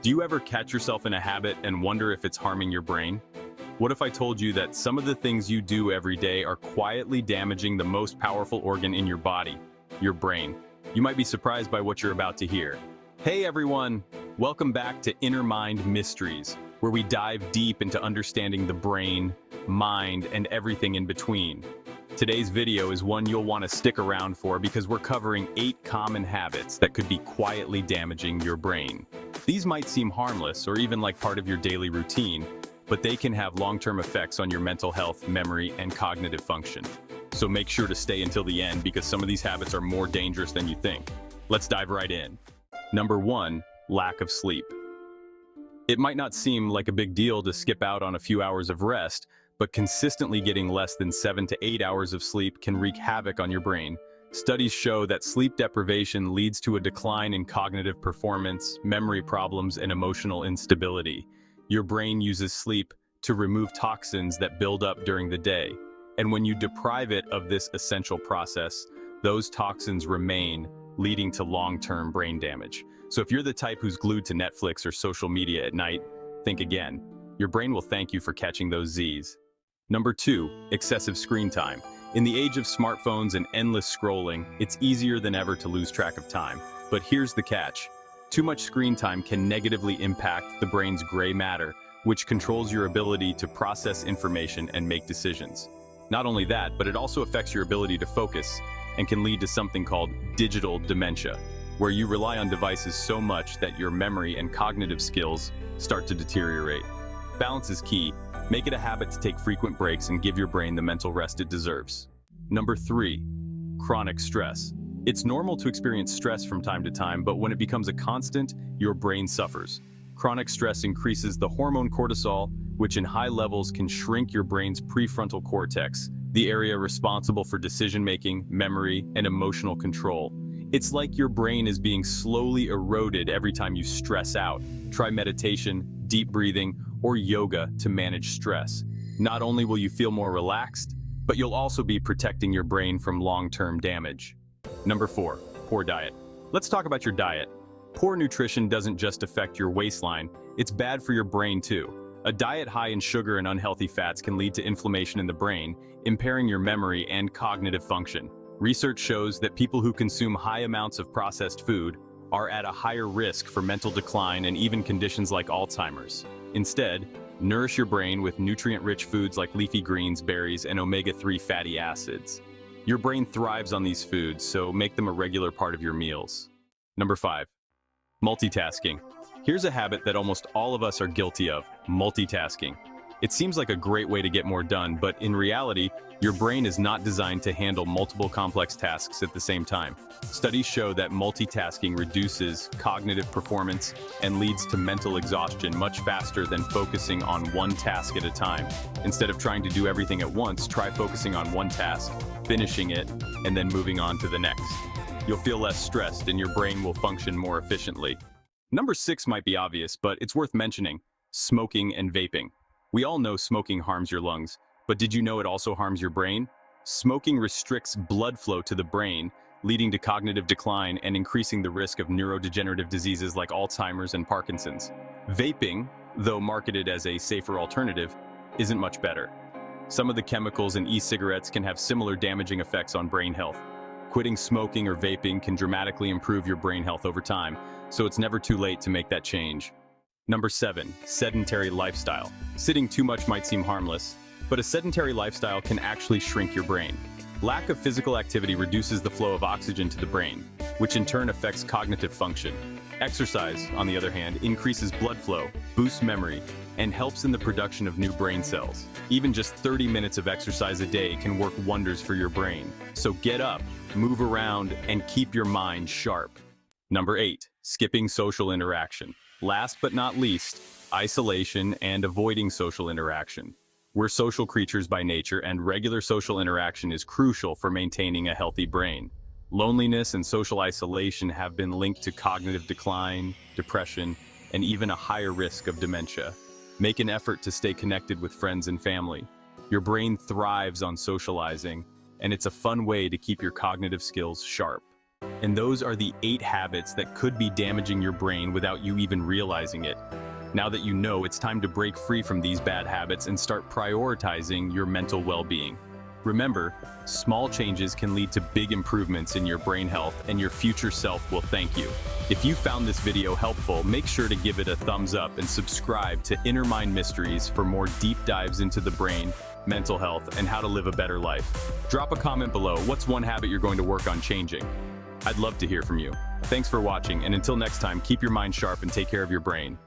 Do you ever catch yourself in a habit and wonder if it's harming your brain? What if I told you that some of the things you do every day are quietly damaging the most powerful organ in your body, your brain? You might be surprised by what you're about to hear. Hey everyone! Welcome back to Inner Mind Mysteries, where we dive deep into understanding the brain, mind, and everything in between. Today's video is one you'll want to stick around for because we're covering 8 common habits that could be quietly damaging your brain. These might seem harmless or even like part of your daily routine, but they can have long-term effects on your mental health, memory, and cognitive function. So make sure to stay until the end because some of these habits are more dangerous than you think. Let's dive right in. Number 1, lack of sleep. It might not seem like a big deal to skip out on a few hours of rest, but consistently getting less than 7 to 8 hours of sleep can wreak havoc on your brain. Studies show that sleep deprivation leads to a decline in cognitive performance, memory problems, and emotional instability. Your brain uses sleep to remove toxins that build up during the day, and when you deprive it of this essential process, those toxins remain, leading to long-term brain damage. So if you're the type who's glued to Netflix or social media at night, think again. Your brain will thank you for catching those Z's. Number 2, excessive screen time. In the age of smartphones and endless scrolling, it's easier than ever to lose track of time. But here's the catch. Too much screen time can negatively impact the brain's gray matter, which controls your ability to process information and make decisions. Not only that, but it also affects your ability to focus and can lead to something called digital dementia, where you rely on devices so much that your memory and cognitive skills start to deteriorate. Balance is key. Make it a habit to take frequent breaks and give your brain the mental rest it deserves. Number 3, chronic stress. It's normal to experience stress from time to time, but when it becomes a constant, your brain suffers. Chronic stress increases the hormone cortisol, which in high levels can shrink your brain's prefrontal cortex, the area responsible for decision-making, memory, and emotional control. It's like your brain is being slowly eroded every time you stress out. Try meditation, deep breathing, or yoga to manage stress. Not only will you feel more relaxed, but you'll also be protecting your brain from long-term damage. Number 4, poor diet. Let's talk about your diet. Poor nutrition doesn't just affect your waistline, it's bad for your brain too. A diet high in sugar and unhealthy fats can lead to inflammation in the brain, impairing your memory and cognitive function. Research shows that people who consume high amounts of processed food are at a higher risk for mental decline and even conditions like Alzheimer's. Instead, nourish your brain with nutrient-rich foods like leafy greens, berries, and omega-3 fatty acids. Your brain thrives on these foods, so make them a regular part of your meals. Number 5, multitasking. Here's a habit that almost all of us are guilty of: multitasking. It seems like a great way to get more done, but in reality, your brain is not designed to handle multiple complex tasks at the same time. Studies show that multitasking reduces cognitive performance and leads to mental exhaustion much faster than focusing on one task at a time. Instead of trying to do everything at once, try focusing on one task, finishing it, and then moving on to the next. You'll feel less stressed and your brain will function more efficiently. Number 6 might be obvious, but it's worth mentioning: smoking and vaping. We all know smoking harms your lungs, but did you know it also harms your brain? Smoking restricts blood flow to the brain, leading to cognitive decline and increasing the risk of neurodegenerative diseases like Alzheimer's and Parkinson's. Vaping, though marketed as a safer alternative, isn't much better. Some of the chemicals in e-cigarettes can have similar damaging effects on brain health. Quitting smoking or vaping can dramatically improve your brain health over time, so it's never too late to make that change. Number 7, sedentary lifestyle. Sitting too much might seem harmless, but a sedentary lifestyle can actually shrink your brain. Lack of physical activity reduces the flow of oxygen to the brain, which in turn affects cognitive function. Exercise, on the other hand, increases blood flow, boosts memory, and helps in the production of new brain cells. Even just 30 minutes of exercise a day can work wonders for your brain. So get up, move around, and keep your mind sharp. Number 8, skipping social interaction. Last but not least, isolation and avoiding social interaction. We're social creatures by nature, and regular social interaction is crucial for maintaining a healthy brain. Loneliness and social isolation have been linked to cognitive decline, depression, and even a higher risk of dementia. Make an effort to stay connected with friends and family. Your brain thrives on socializing, and it's a fun way to keep your cognitive skills sharp. And those are the 8 habits that could be damaging your brain without you even realizing it. Now that you know, it's time to break free from these bad habits and start prioritizing your mental well-being. Remember, small changes can lead to big improvements in your brain health, and your future self will thank you. If you found this video helpful, make sure to give it a thumbs up and subscribe to Inner Mind Mysteries for more deep dives into the brain, mental health, and how to live a better life. Drop a comment below. What's one habit you're going to work on changing? I'd love to hear from you. Thanks for watching, and until next time, keep your mind sharp and take care of your brain.